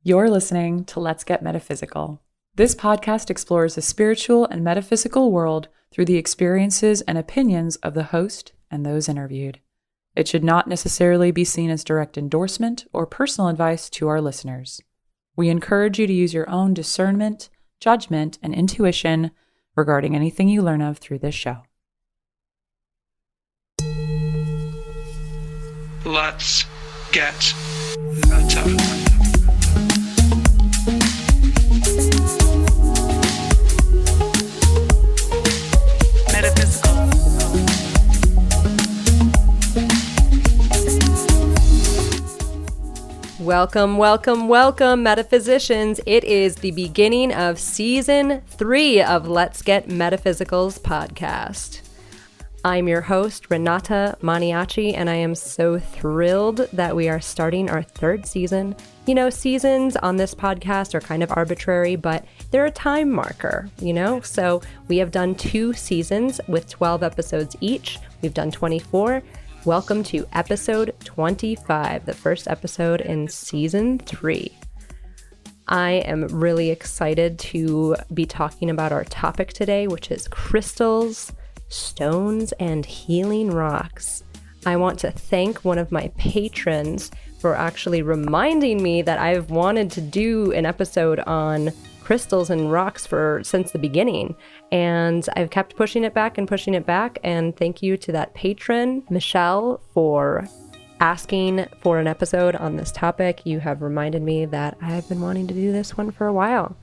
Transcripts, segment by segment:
You're listening to Let's Get Metaphysical. This podcast explores the spiritual and metaphysical world through the experiences and opinions of the host and those interviewed. It should not necessarily be seen as direct endorsement or personal advice to our listeners. We encourage you to use your own discernment, judgment, and intuition regarding anything you learn of through this show. Let's get meta. Welcome, welcome, welcome, metaphysicians. It is the beginning of season 3 of Let's Get Metaphysical's podcast. I'm your host, Renata Maniaci, and I am so thrilled that we are starting our 3rd season. You know, seasons on this podcast are kind of arbitrary, but they're a time marker, So we have done 2 seasons with 12 episodes each. We've done 24. Welcome to episode 25, the first episode in season 3. I am really excited to be talking about our topic today, which is crystals, stones, and healing rocks. I want to thank one of my patrons for actually reminding me that I've wanted to do an episode on crystals and rocks since the beginning, and I've kept pushing it back, and thank you to that patron, Michelle, for asking for an episode on this topic. You have reminded me that I've been wanting to do this one for a while,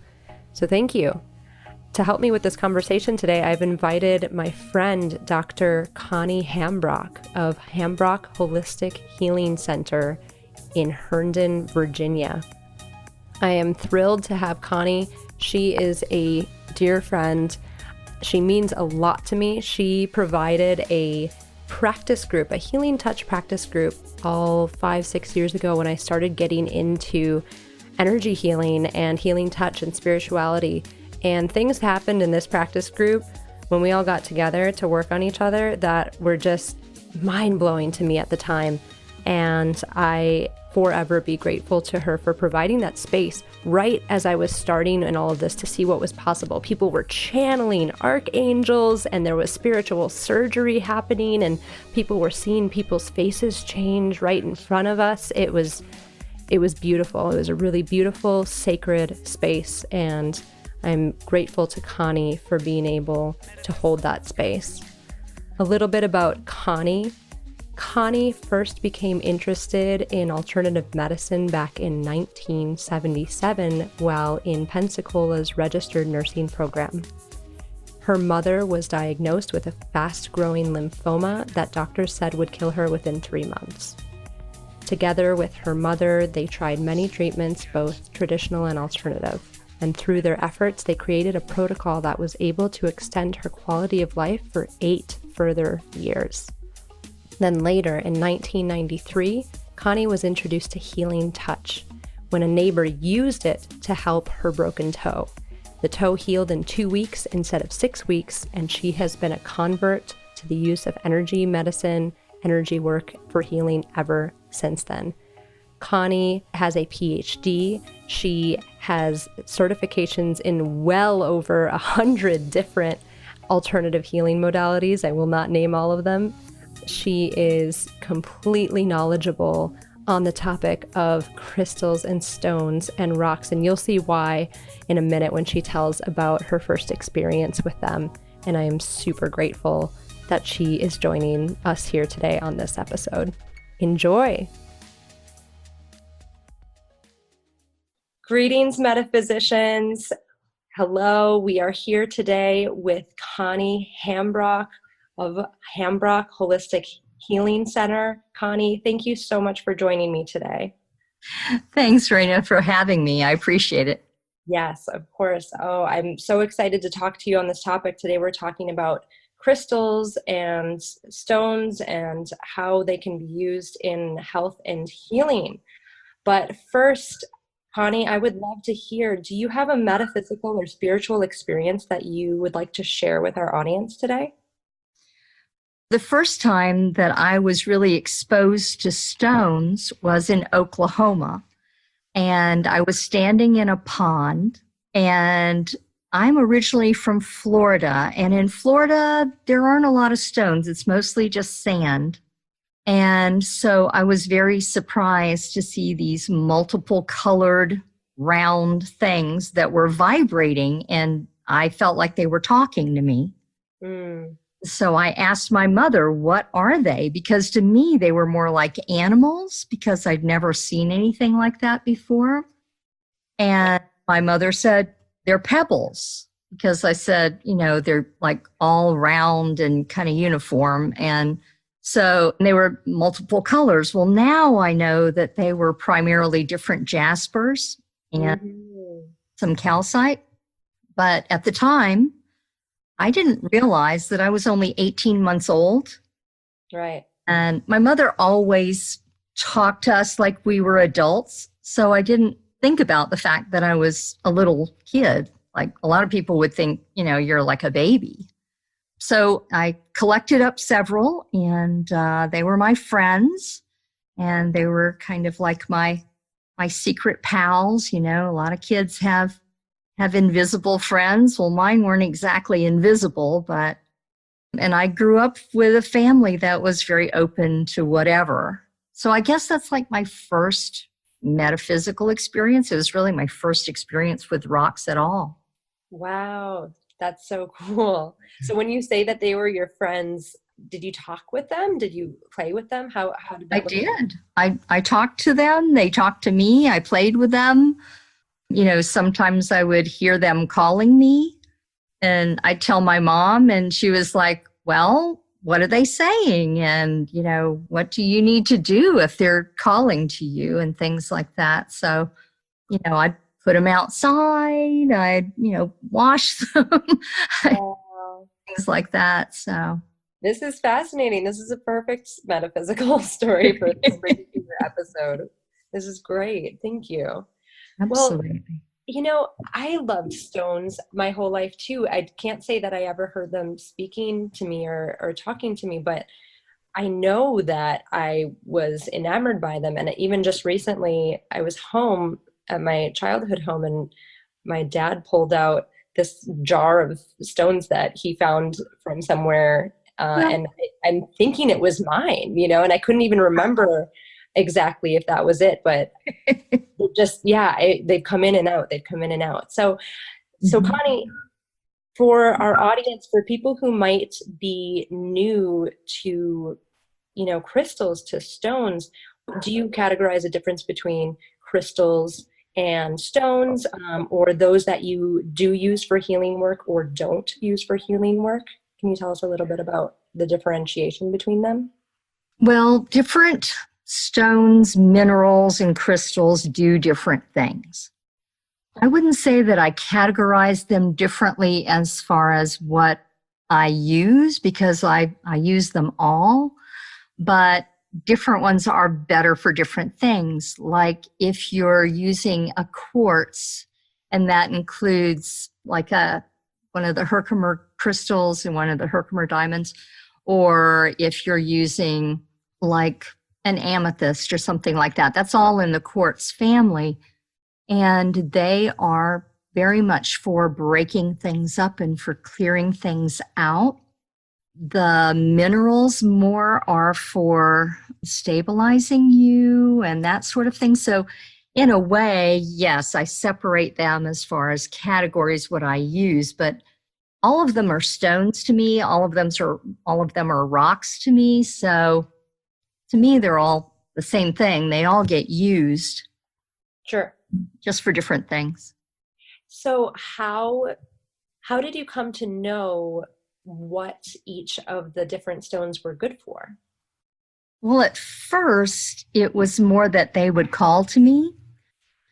so thank you. To help me with this conversation today, I've invited my friend, Dr. Connie Hambrock of Hambrock Holistic Healing Center in Herndon, Virginia. I am thrilled to have Connie. She is a dear friend. She means a lot to me. She provided a practice group, a healing touch practice group, all 5-6 years ago when I started getting into energy healing and healing touch and spirituality. And things happened in this practice group when we all got together to work on each other that were just mind-blowing to me at the time. And I forever be grateful to her for providing that space right as I was starting in all of this to see what was possible. People were channeling archangels, and there was spiritual surgery happening, and people were seeing people's faces change right in front of us. It was beautiful. It was a really beautiful, sacred space, and I'm grateful to Connie for being able to hold that space. A little bit about Connie. Connie first became interested in alternative medicine back in 1977 while in Pensacola's registered nursing program. Her mother was diagnosed with a fast-growing lymphoma that doctors said would kill her within 3 months. Together with her mother, they tried many treatments, both traditional and alternative. And through their efforts, they created a protocol that was able to extend her quality of life for 8 further years. Then later, in 1993, Connie was introduced to healing touch when a neighbor used it to help her broken toe. The toe healed in 2 weeks instead of 6 weeks, and she has been a convert to the use of energy medicine, energy work for healing ever since then. Connie has a PhD. She has certifications in well over 100 different alternative healing modalities. I will not name all of them. She is completely knowledgeable on the topic of crystals and stones and rocks, and you'll see why in a minute when she tells about her first experience with them. And I am super grateful that she is joining us here today on this episode. Enjoy! Greetings, metaphysicians. Hello, we are here today with Connie Hambrock of Hambrock Holistic Healing Center. Connie, thank you so much for joining me today. Thanks, Raina, for having me. I appreciate it. Yes, of course. Oh, I'm so excited to talk to you on this topic. Today we're talking about crystals and stones and how they can be used in health and healing. But first, Connie, I would love to hear, do you have a metaphysical or spiritual experience that you would like to share with our audience today? The first time that I was really exposed to stones was in Oklahoma. and I was standing in a pond, and I'm originally from Florida. And in Florida, there aren't a lot of stones. It's mostly just sand. And so I was very surprised to see these multiple colored round things that were vibrating, and I felt like they were talking to me. Mm. So I asked my mother, what are they? Because to me, they were more like animals, because I'd never seen anything like that before. And my mother said, they're pebbles, because I said, they're like all round and kind of uniform. And they were multiple colors. Well, now I know that they were primarily different jaspers and some calcite. But at the time, I didn't realize that I was only 18 months old. Right. And my mother always talked to us like we were adults. So I didn't think about the fact that I was a little kid. Like a lot of people would think, you're like a baby. So I collected up several, and they were my friends, and they were kind of like my secret pals. A lot of kids have invisible friends. Well, mine weren't exactly invisible, and I grew up with a family that was very open to whatever. So I guess that's like my first metaphysical experience. It was really my first experience with rocks at all. Wow. That's so cool. So when you say that they were your friends, did you talk with them? Did you play with them? How did that I look? did. I talked to them. They talked to me. I played with them. Sometimes I would hear them calling me, and I'd tell my mom, and she was like, well, what are they saying? And, what do you need to do if they're calling to you and things like that? So, I'd put them outside. I'd, wash them, Wow. things like that. So This is fascinating. This is a perfect metaphysical story for this particular episode. This is great. Thank you. absolutely. Well, I loved stones my whole life too. I can't say that I ever heard them speaking to me or talking to me, but I know that I was enamored by them. And even just recently, I was home at my childhood home, and my dad pulled out this jar of stones that he found from somewhere. And I'm thinking it was mine, and I couldn't even remember exactly if that was it, but they've come in and out. They've come in and out. So Connie, for our audience, for people who might be new to, crystals, to stones, do you categorize a difference between crystals and stones, or those that you do use for healing work or don't use for healing work? Can you tell us a little bit about the differentiation between them? Well, different stones, minerals, and crystals do different things. I wouldn't say that I categorize them differently as far as what I use, because I use them all, but different ones are better for different things. Like if you're using a quartz, and that includes like one of the Herkimer crystals and one of the Herkimer diamonds, or if you're using like an amethyst or something like that, that's all in the quartz family. And they are very much for breaking things up and for clearing things out. The minerals more are for stabilizing you and that sort of thing. So in a way, yes, I separate them as far as categories, what I use, but all of them are stones to me. All of them are rocks to me. So to me, they're all the same thing. They all get used. Sure. Just for different things. So how did you come to know what each of the different stones were good for? Well, at first, it was more that they would call to me.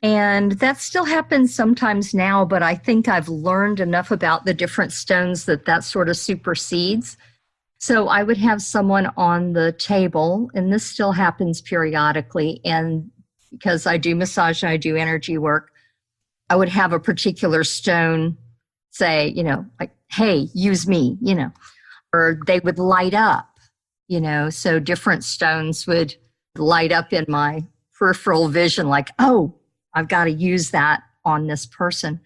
And that still happens sometimes now, but I think I've learned enough about the different stones that sort of supersedes. So I would have someone on the table, and this still happens periodically, and because I do massage and I do energy work, I would have a particular stone say, like, hey, use me, or they would light up, so different stones would light up in my peripheral vision, like, oh, I've got to use that on this person.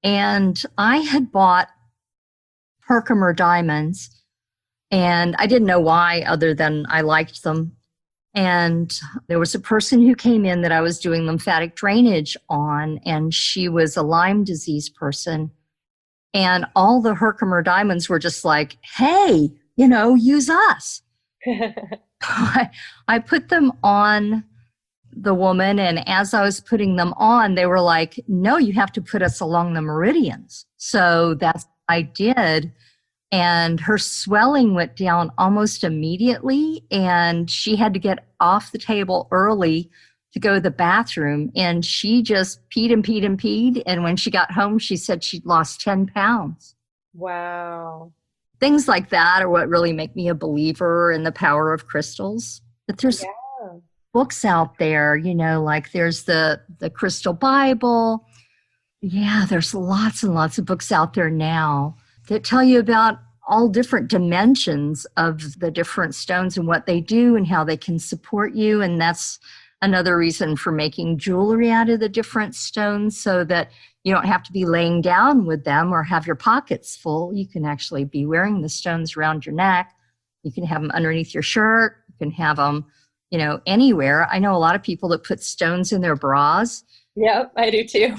And I had bought Herkimer diamonds, and I didn't know why other than I liked them. And there was a person who came in that I was doing lymphatic drainage on, and she was a Lyme disease person. And all the Herkimer diamonds were just like, hey, use us. I put them on the woman, and as I was putting them on, they were like, no, you have to put us along the meridians. So that's what I did. And her swelling went down almost immediately, and she had to get off the table early to go to the bathroom, and she just peed and peed and peed. And when she got home, she said she'd lost 10 pounds. Wow. Things like that are what really make me a believer in the power of crystals. But there's books out there, like there's the Crystal Bible. Yeah, there's lots and lots of books out there now that tell you about all different dimensions of the different stones and what they do and how they can support you. And that's another reason for making jewelry out of the different stones, so that you don't have to be laying down with them or have your pockets full. You can actually be wearing the stones around your neck. You can have them underneath your shirt. You can have them, anywhere. I know a lot of people that put stones in their bras. Yep, I do too.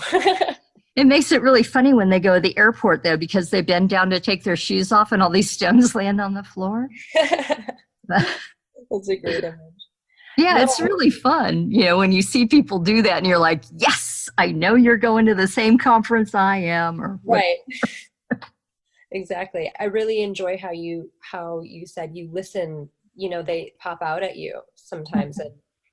It makes it really funny when they go to the airport, though, because they bend down to take their shoes off and all these stones land on the floor. That's a great image. Yeah, it's really fun, when you see people do that and you're like, yes, I know you're going to the same conference I am. Or right. Exactly. I really enjoy how you said you listen, they pop out at you sometimes. And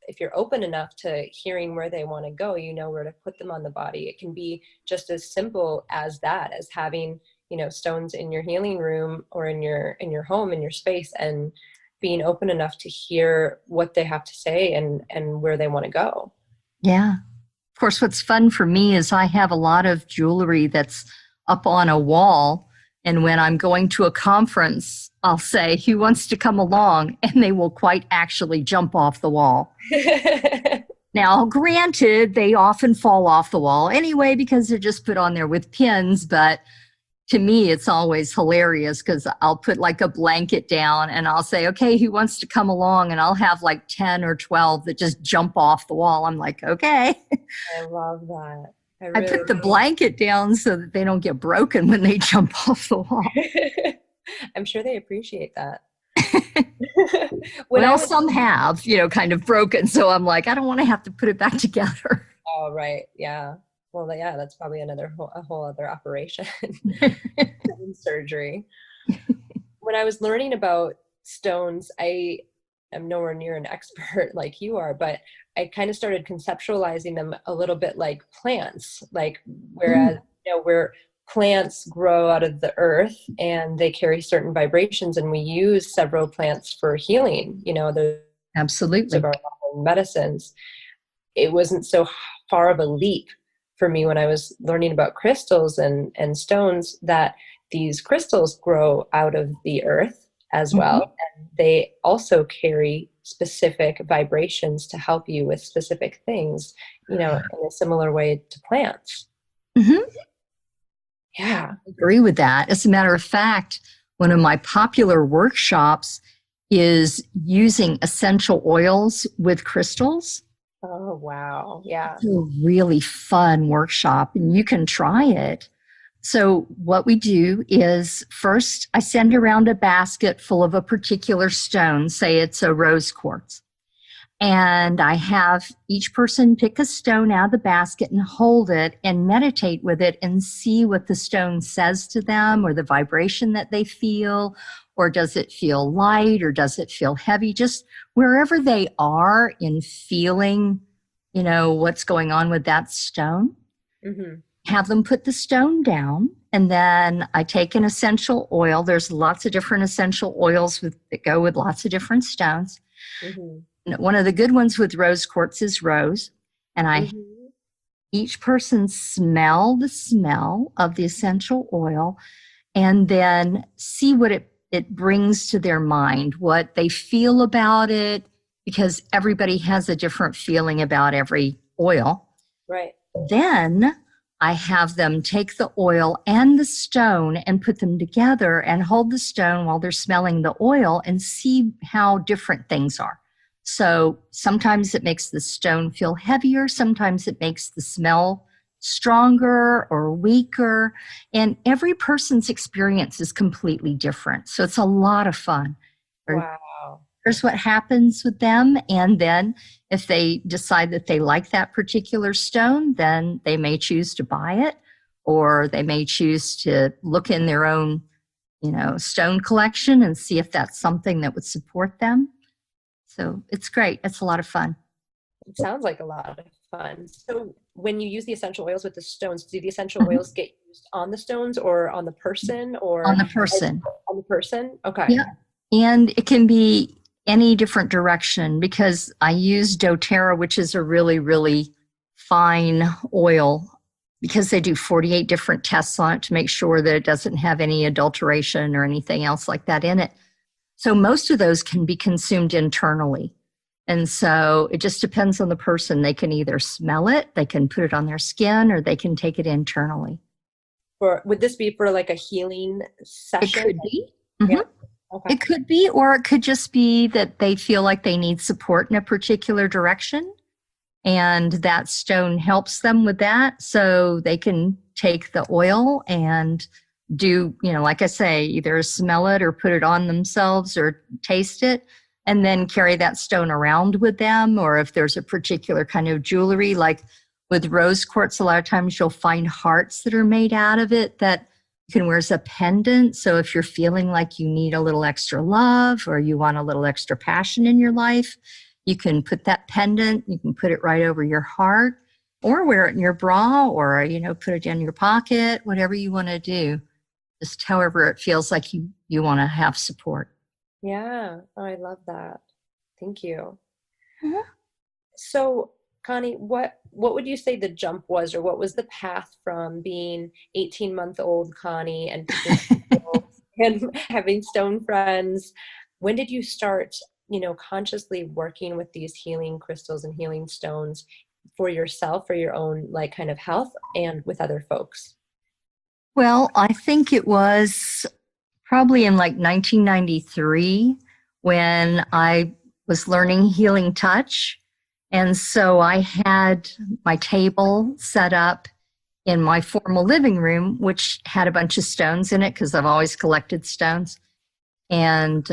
if you're open enough to hearing where they want to go, where to put them on the body. It can be just as simple as that, as having, stones in your healing room or in your home, in your space, and being open enough to hear what they have to say and where they want to go. Yeah. Of course, what's fun for me is I have a lot of jewelry that's up on a wall. And when I'm going to a conference, I'll say, who wants to come along? And they will quite actually jump off the wall. Now, granted, they often fall off the wall anyway because they're just put on there with pins. But to me, it's always hilarious because I'll put like a blanket down and I'll say, okay, who wants to come along? And I'll have like 10 or 12 that just jump off the wall. I'm like, okay. I love that. I put the blanket down so that they don't get broken when they jump off the wall. I'm sure they appreciate that. Some have, kind of broken. So I'm like, I don't want to have to put it back together. Oh, right. Yeah. Well, yeah, that's probably a whole other operation. Surgery. When I was learning about stones, I am nowhere near an expert like you are, but I kind of started conceptualizing them a little bit like plants, like whereas, where plants grow out of the earth and they carry certain vibrations, and we use several plants for healing, absolutely of our medicines. It wasn't so far of a leap for me when I was learning about crystals and stones that these crystals grow out of the earth as well. And they also carry specific vibrations to help you with specific things, in a similar way to plants. Mm-hmm. Yeah. I agree with that. As a matter of fact, one of my popular workshops is using essential oils with crystals. Oh, wow. Yeah. It's a really fun workshop, and you can try it. So what we do is first I send around a basket full of a particular stone, say it's a rose quartz. And I have each person pick a stone out of the basket and hold it and meditate with it and see what the stone says to them, or the vibration that they feel, or does it feel light, or does it feel heavy? Just wherever they are in feeling, what's going on with that stone. Mm-hmm. Have them put the stone down, and then I take an essential oil. There's lots of different essential oils that go with lots of different stones. Mm-hmm. One of the good ones with rose quartz is rose, and each person smell the smell of the essential oil, and then see what it brings to their mind, what they feel about it, because everybody has a different feeling about every oil. Right. Then I have them take the oil and the stone and put them together and hold the stone while they're smelling the oil and see how different things are. So sometimes it makes the stone feel heavier. Sometimes it makes the smell stronger or weaker. And every person's experience is completely different. So it's a lot of fun. Wow. Here's what happens with them. And then if they decide that they like that particular stone, then they may choose to buy it, or they may choose to look in their own, stone collection and see if that's something that would support them. So it's great. It's a lot of fun. It sounds like a lot of fun. So when you use the essential oils with the stones, do the essential oils get used on the stones or on the person, or On the person. On the person? Okay. Yeah. And it can be any different direction, because I use doTERRA, which is a really, really fine oil, because they do 48 different tests on it to make sure that it doesn't have any adulteration or anything else like that in it. So most of those can be consumed internally. And so it just depends on the person. They can either smell it, they can put it on their skin, or they can take it internally. Would this be for like a healing session? It could be. Mm-hmm. Yeah. Okay. It could be, or it could just be that they feel like they need support in a particular direction, and that stone helps them with that. So they can take the oil and do, like I say, either smell it or put it on themselves or taste it, and then carry that stone around with them. Or if there's a particular kind of jewelry, like with rose quartz, a lot of times you'll find hearts that are made out of it that you can wear as a pendant. So if you're feeling like you need a little extra love or you want a little extra passion in your life, you can put that pendant, you can put it right over your heart, or wear it in your bra, or, put it in your pocket, whatever you want to do. Just however it feels like you want to have support. Yeah. Oh, I love that. Thank you. Mm-hmm. So Connie, what would you say the jump was, or what was the path from being 18-month-old Connie and and having stone friends? When did you start, consciously working with these healing crystals and healing stones for yourself, for your own like kind of health, and with other folks? Well, I think it was probably in like 1993 when I was learning healing touch. And so I had my table set up in my formal living room, which had a bunch of stones in it because I've always collected stones. And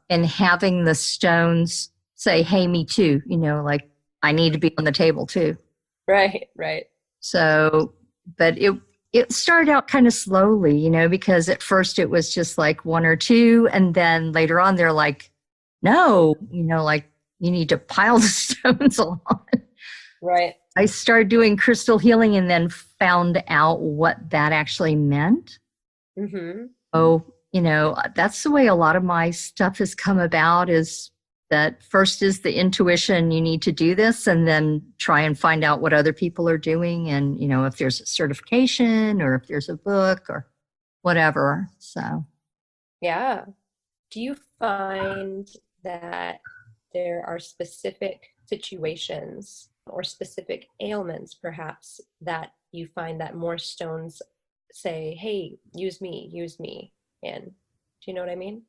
having the stones say, hey, me too, like I need to be on the table too. Right. So, but it started out kind of slowly, because at first it was just like one or two. And then later on, they're like, no, like you need to pile the stones a lot. Right. I started doing crystal healing and then found out what that actually meant. Mm-hmm. Oh, that's the way a lot of my stuff has come about, is that first is the intuition, you need to do this, and then try and find out what other people are doing. And, if there's a certification or if there's a book or whatever. So. Yeah. Do you find that there are specific situations or specific ailments, perhaps, that you find that more stones say, hey, use me in? Do you know what I mean?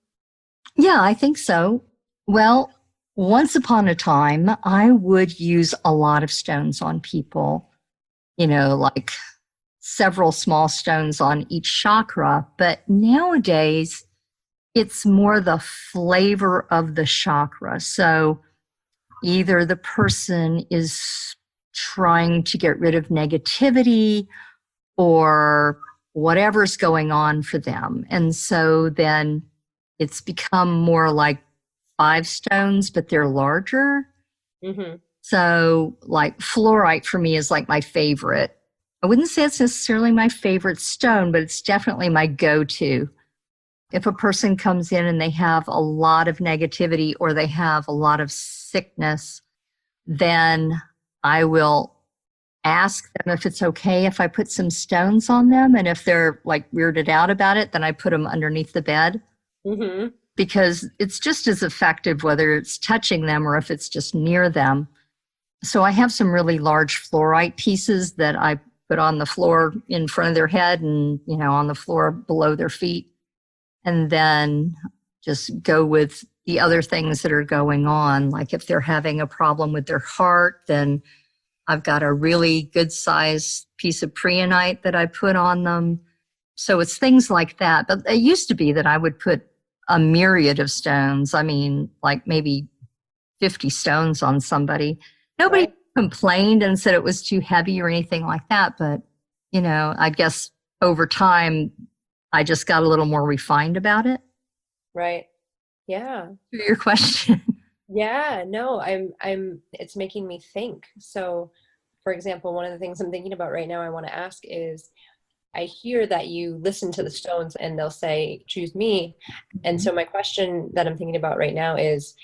Yeah, I think so. Well, once upon a time, I would use a lot of stones on people, like several small stones on each chakra. But nowadays, it's more the flavor of the chakra. So either the person is trying to get rid of negativity or whatever's going on for them. And so then it's become more like 5 stones, but they're larger. Mm-hmm. So like fluorite for me is like my favorite. I wouldn't say it's necessarily my favorite stone, but it's definitely my go-to. If a person comes in and they have a lot of negativity or they have a lot of sickness, then I will ask them if it's okay if I put some stones on them. And if they're like weirded out about it, then I put them underneath the bed. Mm-hmm. Because it's just as effective whether it's touching them or if it's just near them. So I have some really large fluorite pieces that I put on the floor in front of their head and, on the floor below their feet. And then just go with the other things that are going on. Like if they're having a problem with their heart, then I've got a really good size piece of preonite that I put on them. So it's things like that. But it used to be that I would put a myriad of stones. I mean, like maybe 50 stones on somebody. Nobody complained and said it was too heavy or anything like that. But, I guess over time, I just got a little more refined about it. Right. Yeah. To your question. Yeah, no, it's making me think. So, for example, one of the things I'm thinking about right now, I want to ask is, I hear that you listen to the stones and they'll say, choose me. And so my question that I'm thinking about right now is,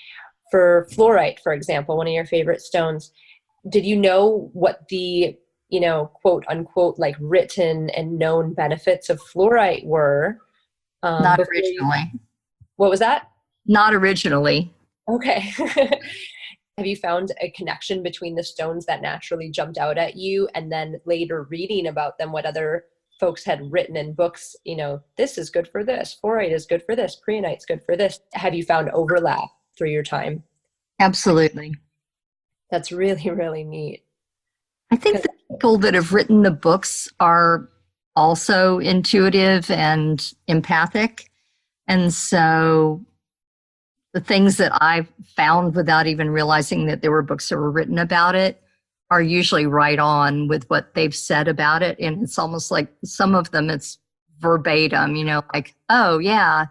for fluorite, for example, one of your favorite stones, did you know what the, quote unquote, like written and known benefits of fluorite were? Not originally. What was that? Not originally. Okay. Have you found a connection between the stones that naturally jumped out at you and then later reading about them, what other folks had written in books, this is good for this, fluorite is good for this, preonite's good for this. Have you found overlap through your time? Absolutely. That's really, really neat. I think the people that have written the books are also intuitive and empathic. And so the things that I've found without even realizing that there were books that were written about it are usually right on with what they've said about it. And it's almost like some of them, it's verbatim, like, oh yeah,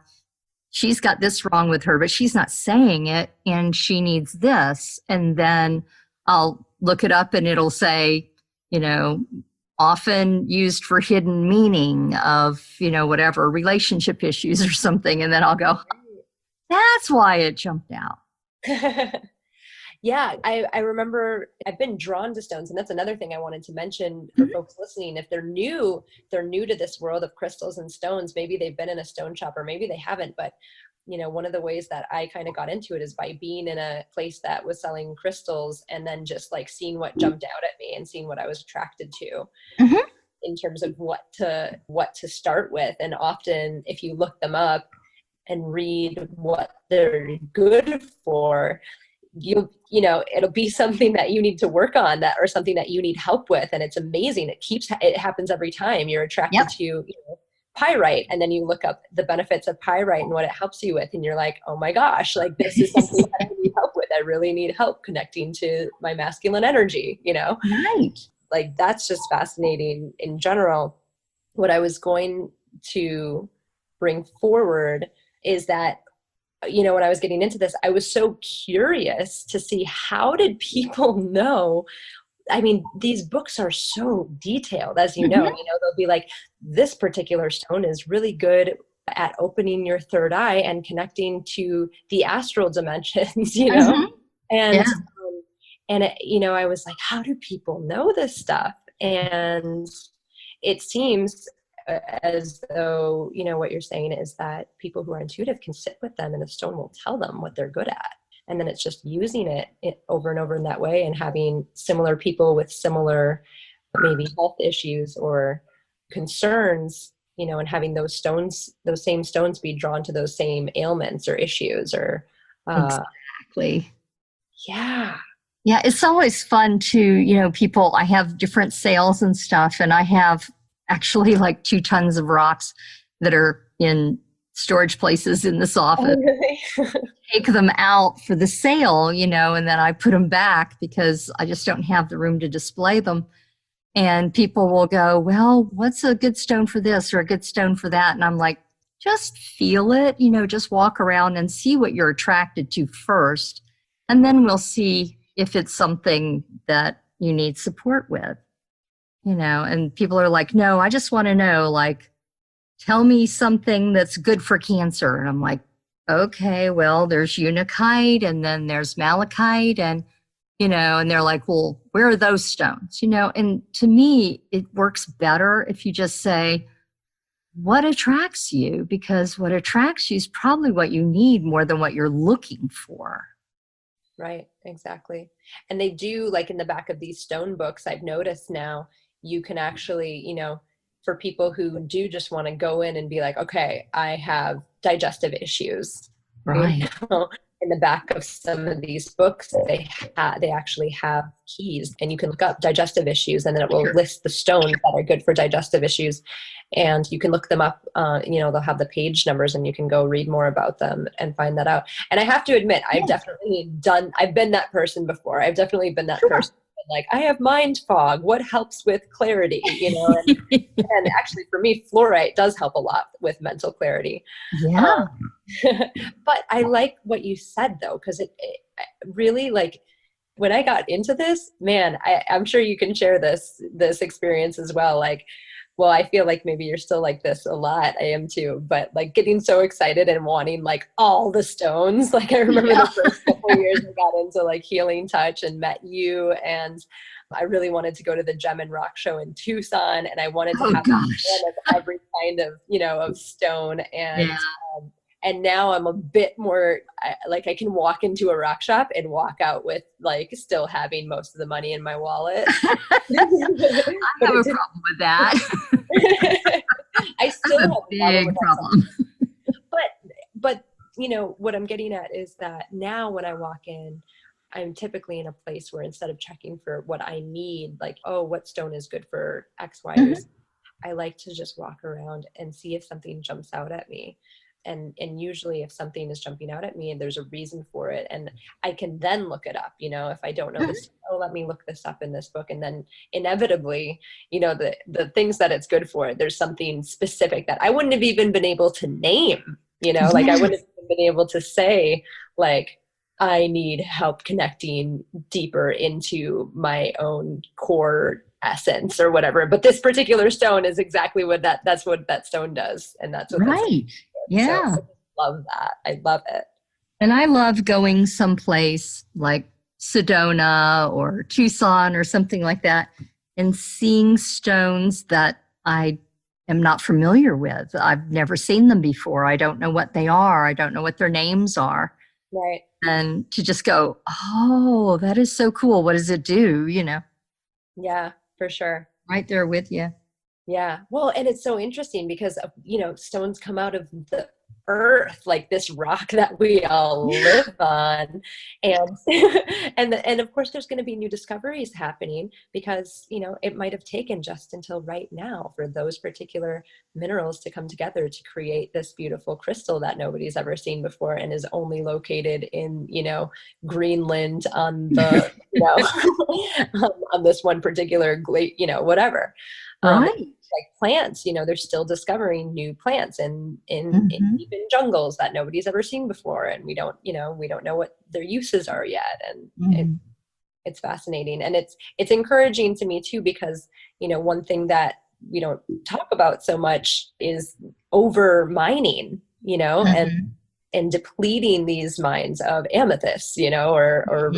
she's got this wrong with her, but she's not saying it and she needs this. And then I'll look it up and it'll say, often used for hidden meaning of, whatever relationship issues or something. And then I'll go, that's why it jumped out. Yeah, I remember I've been drawn to stones, and that's another thing I wanted to mention for folks listening. If they're new to this world of crystals and stones, maybe they've been in a stone shop or maybe they haven't, but one of the ways that I kind of got into it is by being in a place that was selling crystals and then just like seeing what jumped out at me and seeing what I was attracted to in terms of what to start with. And often if you look them up and read what they're good for, it'll be something that you need to work on or something that you need help with. And it's amazing. It happens every time you're attracted to, pyrite. And then you look up the benefits of pyrite and what it helps you with. And you're like, oh my gosh, like this is something that I need help with. I really need help connecting to my masculine energy, Right. Like that's just fascinating in general. What I was going to bring forward is that, when I was getting into this, I was so curious to see how did people know. I mean, these books are so detailed, as you know, they'll be like, this particular stone is really good at opening your third eye and connecting to the astral dimensions, and, I was like, how do people know this stuff? And it seems as though, what you're saying is that people who are intuitive can sit with them and the stone will tell them what they're good at. And then it's just using it over and over in that way and having similar people with similar maybe health issues or concerns, and having those same stones be drawn to those same ailments or issues or exactly. Yeah. Yeah. It's always fun to, people, I have different sales and stuff, and I have actually like 2 tons of rocks that are in storage places in this office. Oh, really? Take them out for the sale, and then I put them back because I just don't have the room to display them. And people will go, well, what's a good stone for this or a good stone for that? And I'm like, just feel it, just walk around and see what you're attracted to first. And then we'll see if it's something that you need support with, and people are like, no, I just want to know, like, tell me something that's good for cancer. And I'm like, okay, well, there's unakite and then there's malachite and, and they're like, well, where are those stones? And to me, it works better if you just say, what attracts you? Because what attracts you is probably what you need more than what you're looking for. Right, exactly. And they do, like in the back of these stone books, I've noticed now, you can actually, for people who do just want to go in and be like, okay, I have digestive issues. Right. In the back of some of these books, they actually have keys, and you can look up digestive issues, and then it will list the stones that are good for digestive issues. And you can look them up, they'll have the page numbers, and you can go read more about them and find that out. And I have to admit, I've been that person before. I've definitely been that person. Like, I have mind fog. What helps with clarity? And actually for me, fluorite does help a lot with mental clarity. Yeah. But I like what you said though, because it really, like, when I got into this, man, I'm sure you can share this experience as well. Like, well, I feel like maybe you're still like this a lot. I am too, but like getting so excited and wanting like all the stones. Like I remember the first couple of years I got into like healing touch and met you, and I really wanted to go to the Gem and Rock show in Tucson, and I wanted to have every kind of, of stone. And now I'm a bit more like, I can walk into a rock shop and walk out with like still having most of the money in my wallet. I have a problem with that. I still have a big problem. But what I'm getting at is that now when I walk in, I'm typically in a place where instead of checking for what I need, like, oh, what stone is good for X, Y, or Z, I like to just walk around and see if something jumps out at me. And usually if something is jumping out at me and there's a reason for it, and I can then look it up, if I don't know this, let me look this up in this book. And then inevitably, the things that it's good for, there's something specific that I wouldn't have even been able to name, like I wouldn't have been able to say, like, I need help connecting deeper into my own core essence or whatever. But this particular stone is exactly what that's what that stone does. And that's what right. Yeah. So I love that. I love it. And I love going someplace like Sedona or Tucson or something like that and seeing stones that I am not familiar with. I've never seen them before. I don't know what they are. I don't know what their names are. Right. And to just go, oh, that is so cool. What does it do? Yeah, for sure. Right there with you. Yeah. Well, and it's so interesting because, stones come out of the earth, like this rock that we all live on. And, and of course there's going to be new discoveries happening because, it might have taken just until right now for those particular minerals to come together to create this beautiful crystal that nobody's ever seen before and is only located in, Greenland on the, on this one particular, whatever. Right. Like plants, they're still discovering new plants in even jungles that nobody's ever seen before, and we don't know what their uses are yet, and it's fascinating, and it's encouraging to me too, because one thing that we don't talk about so much is over mining, and depleting these mines of amethysts, or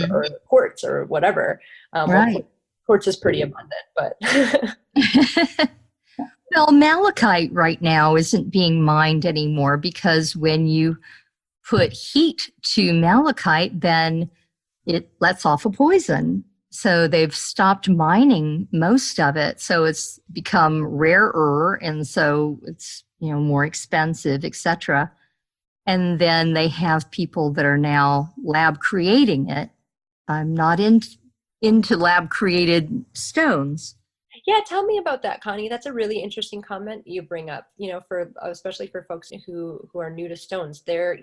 quartz or whatever. Right. Well, quartz is pretty abundant, but. Well, malachite right now isn't being mined anymore because when you put heat to malachite, then it lets off a poison. So they've stopped mining most of it. So it's become rarer, and so it's more expensive, etc. And then they have people that are now lab creating it. I'm not into lab created stones. Yeah, tell me about that, Connie. That's a really interesting comment you bring up, especially for folks who are new to stones. There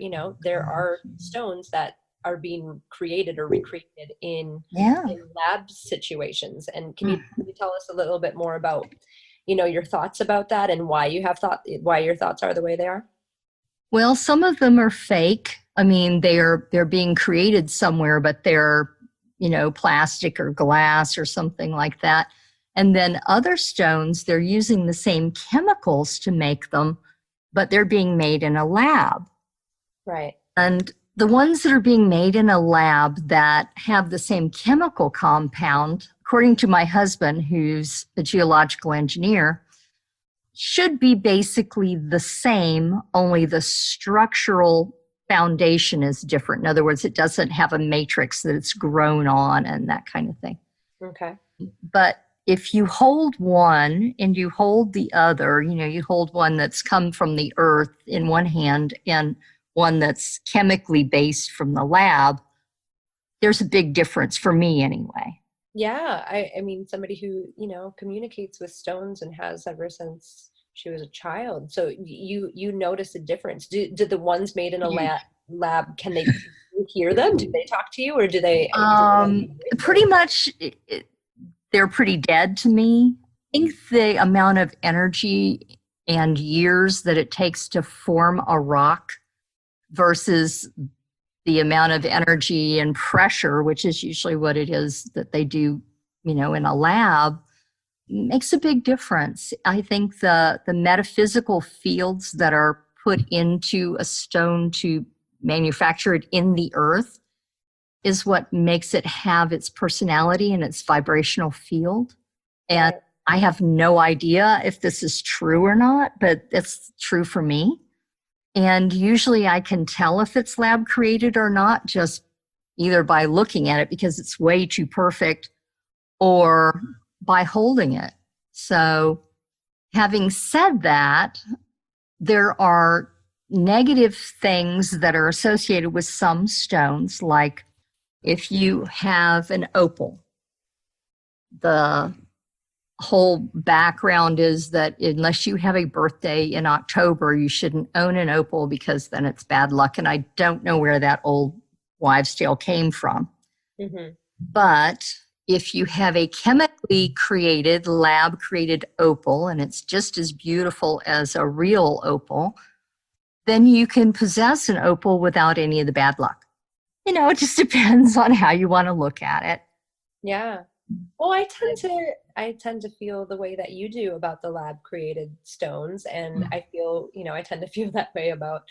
are stones that are being created or recreated in lab situations. And can you tell us a little bit more about, your thoughts about that and why your thoughts are the way they are? Well, some of them are fake. I mean, they're being created somewhere, but they're, plastic or glass or something like that. And then other stones, they're using the same chemicals to make them, but they're being made in a lab. Right. And the ones that are being made in a lab that have the same chemical compound, according to my husband, who's a geological engineer, should be basically the same, only the structural foundation is different. In other words, it doesn't have a matrix that it's grown on and that kind of thing. Okay. But if you hold one and you hold the other, you hold one that's come from the earth in one hand and one that's chemically based from the lab, there's a big difference for me anyway. Yeah. I mean, somebody who, communicates with stones and has ever since she was a child. So you notice a difference. Do the ones made in a lab, can they hear them? Do they talk to you, or do they? Pretty much, they're pretty dead to me. I think the amount of energy and years that it takes to form a rock versus the amount of energy and pressure, which is usually what it is that they do, in a lab, makes a big difference. I think the metaphysical fields that are put into a stone to manufacture it in the earth is what makes it have its personality and its vibrational field. And I have no idea if this is true or not, but it's true for me. And usually I can tell if it's lab created or not, just either by looking at it because it's way too perfect, or by holding it. So having said that, there are negative things that are associated with some stones, like if you have an opal, the whole background is that unless you have a birthday in October, you shouldn't own an opal because then it's bad luck. And I don't know where that old wives' tale came from. Mm-hmm. But if you have a chemically created, lab created opal, and it's just as beautiful as a real opal, then you can possess an opal without any of the bad luck. It just depends on how you want to look at it. Yeah. Well, I tend to feel the way that you do about the lab created stones. And I feel, I tend to feel that way about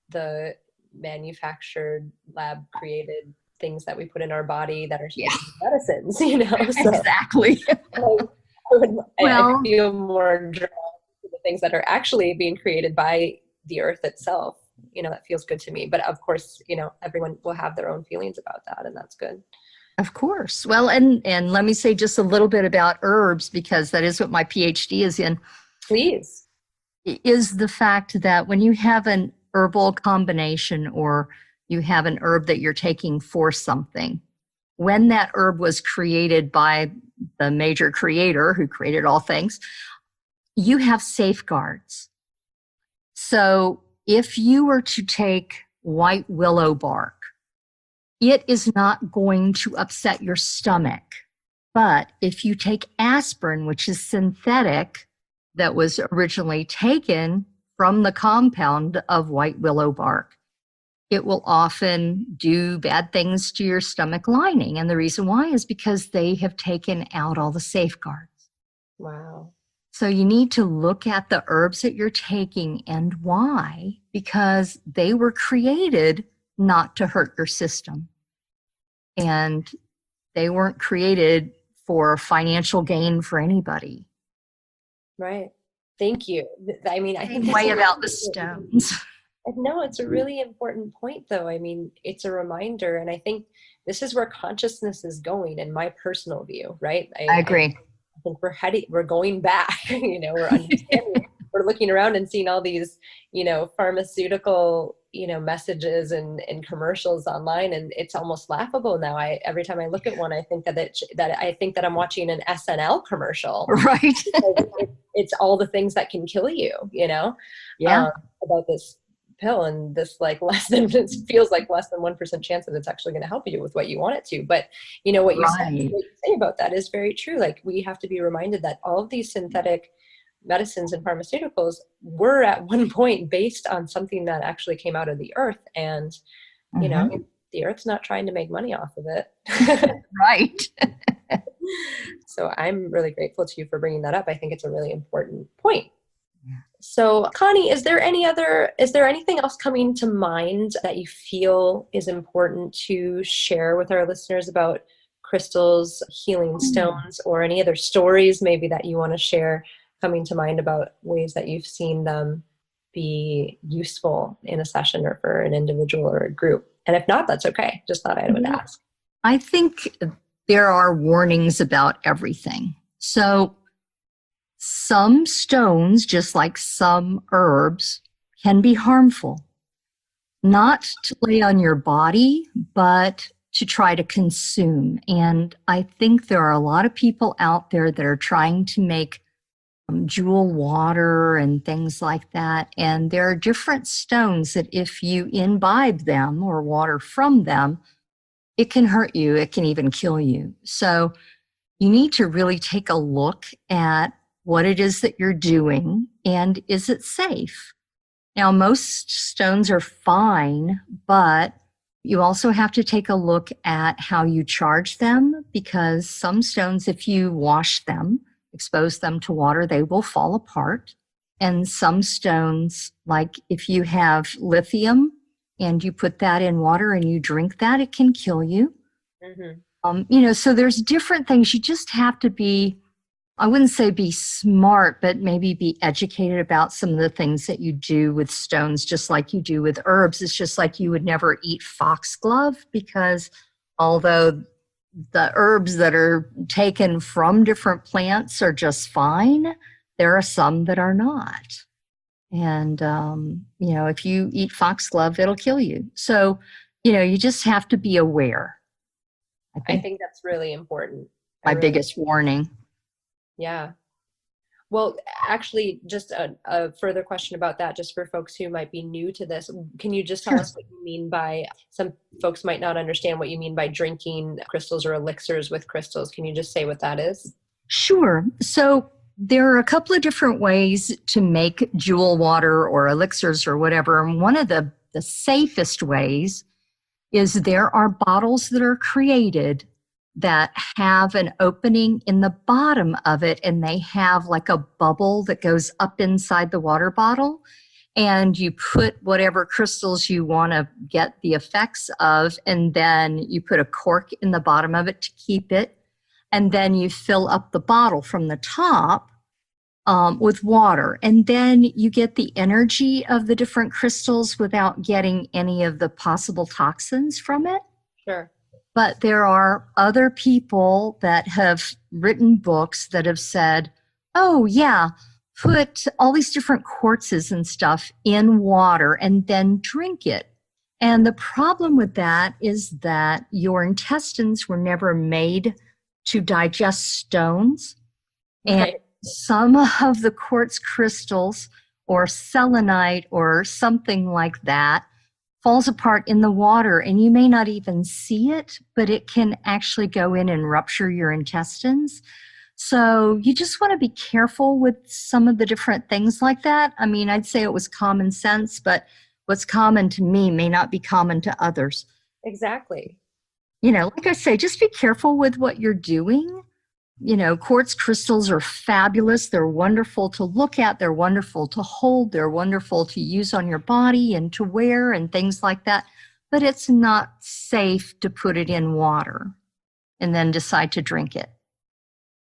the manufactured lab created things that we put in our body that are medicines, So, exactly. I feel more drawn to the things that are actually being created by the earth itself. That feels good to me. But of course, everyone will have their own feelings about that, and that's good. Of course. Well, and let me say just a little bit about herbs, because that is what my PhD is in. Please. Is the fact that when you have an herbal combination, or you have an herb that you're taking for something, when that herb was created by the major creator who created all things, you have safeguards. So if you were to take white willow bark, it is not going to upset your stomach. But if you take aspirin, which is synthetic, that was originally taken from the compound of white willow bark, it will often do bad things to your stomach lining. And the reason why is because they have taken out all the safeguards. Wow. So you need to look at the herbs that you're taking and why, because they were created not to hurt your system. And they weren't created for financial gain for anybody. Right. Thank you. I mean, I think way about the stones. No, it's a really important point, though. I mean, it's a reminder. And I think this is where consciousness is going, in my personal view, right? I agree. I think we're going back, we're understanding, we're looking around and seeing all these, pharmaceutical, messages and commercials online. And it's almost laughable now. Every time I look at one, I think that I'm watching an SNL commercial. Right. It's all the things that can kill you, about this pill, and this it feels like less than 1% chance that it's actually going to help you with what you want it to. But what you say about that is very true. Like, we have to be reminded that all of these synthetic medicines and pharmaceuticals were at one point based on something that actually came out of the earth, and the earth's not trying to make money off of it. Right. So I'm really grateful to you for bringing that up. I think it's a really important point. So, Connie, is there anything else coming to mind that you feel is important to share with our listeners about crystals, healing stones, or any other stories maybe that you want to share coming to mind about ways that you've seen them be useful in a session or for an individual or a group? And if not, that's okay. Just thought I would ask. I think there are warnings about everything. So some stones, just like some herbs, can be harmful. Not to lay on your body, but to try to consume. And I think there are a lot of people out there that are trying to make jewel water and things like that. And there are different stones that if you imbibe them or water from them, it can hurt you. It can even kill you. So you need to really take a look at what it is that you're doing and is it safe? Now, most stones are fine, but you also have to take a look at how you charge them, because some stones, if you wash them, expose them to water, they will fall apart. And some stones, like if you have lithium and you put that in water and you drink that, it can kill you. Mm-hmm. So there's different things. You just have to be, I wouldn't say be smart, but maybe be educated about some of the things that you do with stones, just like you do with herbs. It's just like you would never eat foxglove, because although the herbs that are taken from different plants are just fine, there are some that are not. And, if you eat foxglove, it'll kill you. So, you just have to be aware. I think that's really important. My biggest warning. Yeah. Well, actually, just a further question about that, just for folks who might be new to this. Can you just tell us what you mean by, some folks might not understand what you mean by drinking crystals or elixirs with crystals. Can you just say what that is? Sure. So there are a couple of different ways to make jewel water or elixirs or whatever. And one of the safest ways is there are bottles that are created that have an opening in the bottom of it, and they have like a bubble that goes up inside the water bottle, and you put whatever crystals you want to get the effects of, and then you put a cork in the bottom of it to keep it, and then you fill up the bottle from the top with water, and then you get the energy of the different crystals without getting any of the possible toxins from it. Sure. But there are other people that have written books that have said, oh yeah, put all these different quartzes and stuff in water and then drink it. And the problem with that is that your intestines were never made to digest stones. And some of the quartz crystals or selenite or something like that falls apart in the water, and you may not even see it, but it can actually go in and rupture your intestines. So you just want to be careful with some of the different things like that. I mean, I'd say it was common sense, but what's common to me may not be common to others. Exactly. Like I say, just be careful with what you're doing. Quartz crystals are fabulous. They're wonderful to look at. They're wonderful to hold. They're wonderful to use on your body and to wear and things like that. But it's not safe to put it in water and then decide to drink it.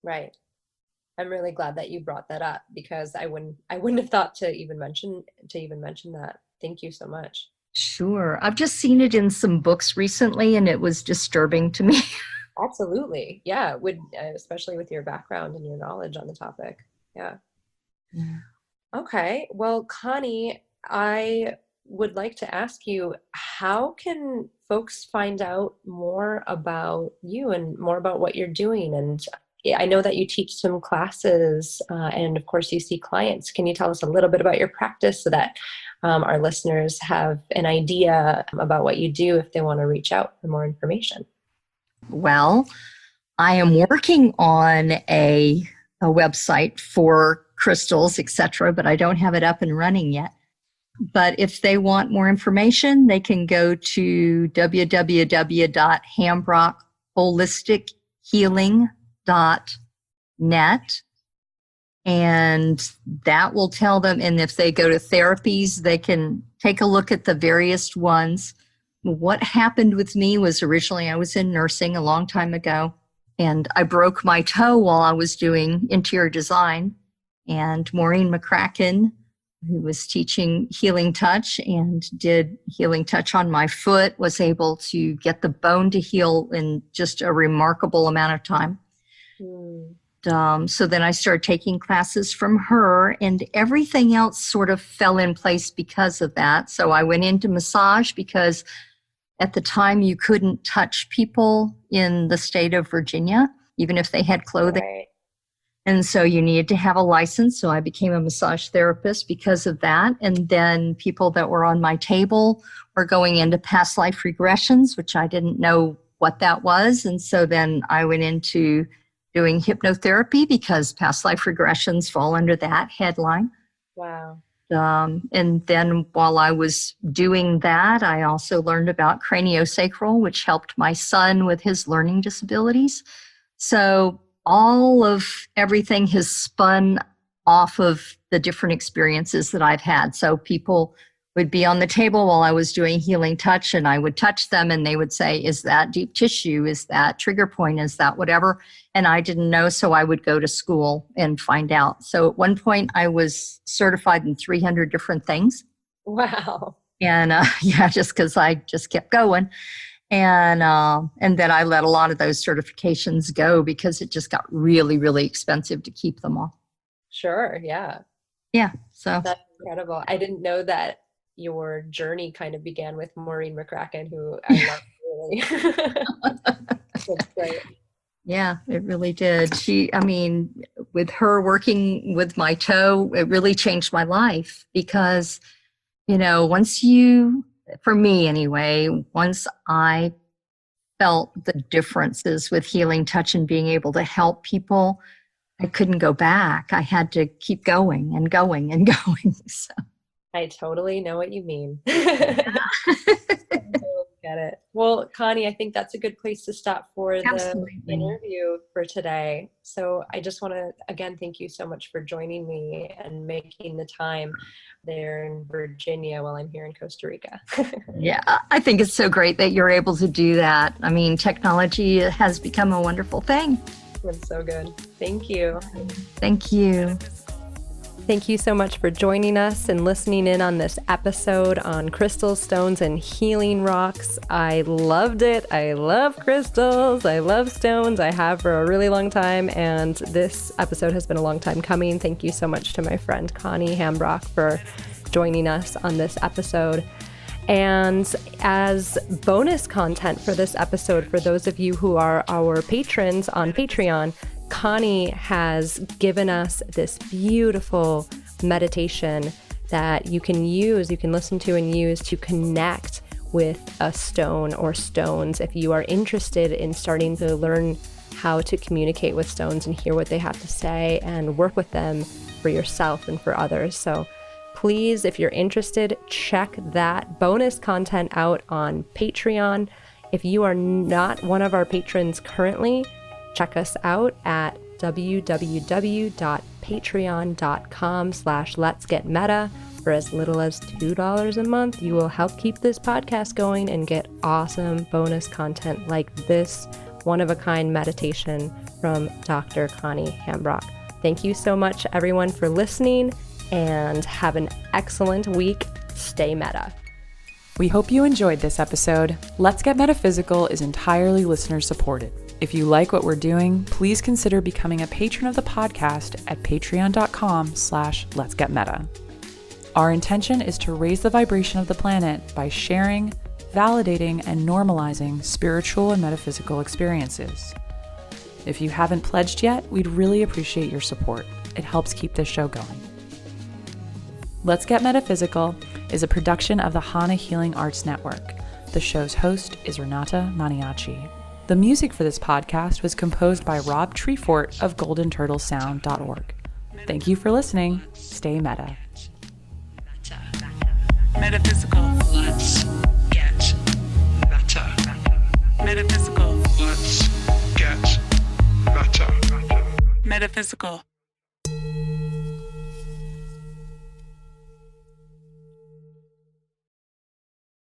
Right. I'm really glad that you brought that up, because I wouldn't have thought to even mention that. Thank you so much. Sure. I've just seen it in some books recently, and it was disturbing to me. Absolutely. Yeah. It would, especially with your background and your knowledge on the topic. Yeah. Okay. Well, Connie, I would like to ask you, how can folks find out more about you and more about what you're doing? And I know that you teach some classes and of course you see clients. Can you tell us a little bit about your practice so that our listeners have an idea about what you do if they want to reach out for more information? Well, I am working on a website for crystals, etc., but I don't have it up and running yet. But if they want more information, they can go to www.hambrockholistic.healing.net, and that will tell them. And if they go to therapies, they can take a look at the various ones. What happened with me was originally I was in nursing a long time ago, and I broke my toe while I was doing interior design. And Maureen McCracken, who was teaching healing touch and did healing touch on my foot, was able to get the bone to heal in just a remarkable amount of time. So then I started taking classes from her, and everything else sort of fell in place because of that. So I went into massage because at the time you couldn't touch people in the state of Virginia, even if they had clothing. Right. And so you needed to have a license. So I became a massage therapist because of that. And then people that were on my table were going into past life regressions, which I didn't know what that was. And so then I went into doing hypnotherapy because past life regressions fall under that headline. Wow. And then while I was doing that, I also learned about craniosacral, which helped my son with his learning disabilities. So all of everything has spun off of the different experiences that I've had. So people would be on the table while I was doing healing touch, and I would touch them and they would say, is that deep tissue? Is that trigger point? Is that whatever? And I didn't know, so I would go to school and find out. So at one point I was certified in 300 different things. Wow. And just because I just kept going. And then I let a lot of those certifications go because it just got really, really expensive to keep them all. Sure. Yeah. Yeah. So that's incredible. I didn't know that your journey kind of began with Maureen McCracken, who I love really. That's great. Yeah, it really did. With her working with my toe, it really changed my life because, for me anyway, once I felt the differences with healing touch and being able to help people, I couldn't go back. I had to keep going and going and going. So. I totally know what you mean. I totally get it. Well, Connie, I think that's a good place to stop for Absolutely. The interview for today. So I just want to, again, thank you so much for joining me and making the time there in Virginia while I'm here in Costa Rica. Yeah, I think it's so great that you're able to do that. I mean, technology has become a wonderful thing. It's so good. Thank you. Thank you. Thank you so much for joining us and listening in on this episode on crystals, stones, and healing rocks. I loved it. I love crystals. I love stones. I have for a really long time, and this episode has been a long time coming. Thank you so much to my friend Connie Hambrock for joining us on this episode. And as bonus content for this episode, for those of you who are our patrons on Patreon, Connie has given us this beautiful meditation that you can listen to and use to connect with a stone or stones if you are interested in starting to learn how to communicate with stones and hear what they have to say and work with them for yourself and for others. So please, if you're interested, check that bonus content out on Patreon. If you are not one of our patrons currently, check us out at www.patreon.com/letsgetmeta. For as little as $2 a month, you will help keep this podcast going and get awesome bonus content like this one-of-a-kind meditation from Dr. Connie Hambrock. Thank you so much, everyone, for listening, and have an excellent week. Stay meta. We hope you enjoyed this episode. Let's Get Metaphysical is entirely listener supported. If you like what we're doing, please consider becoming a patron of the podcast at patreon.com/letsgetmeta. Our intention is to raise the vibration of the planet by sharing, validating, and normalizing spiritual and metaphysical experiences. If you haven't pledged yet, we'd really appreciate your support. It helps keep this show going. Let's Get Metaphysical is a production of the Hana Healing Arts Network. The show's host is Renata Maniaci. The music for this podcast was composed by Rob Treefort of goldenturtlesound.org. Thank you for listening. Stay meta. Metaphysical. Let's get meta. Metaphysical. Let's get meta. Metaphysical.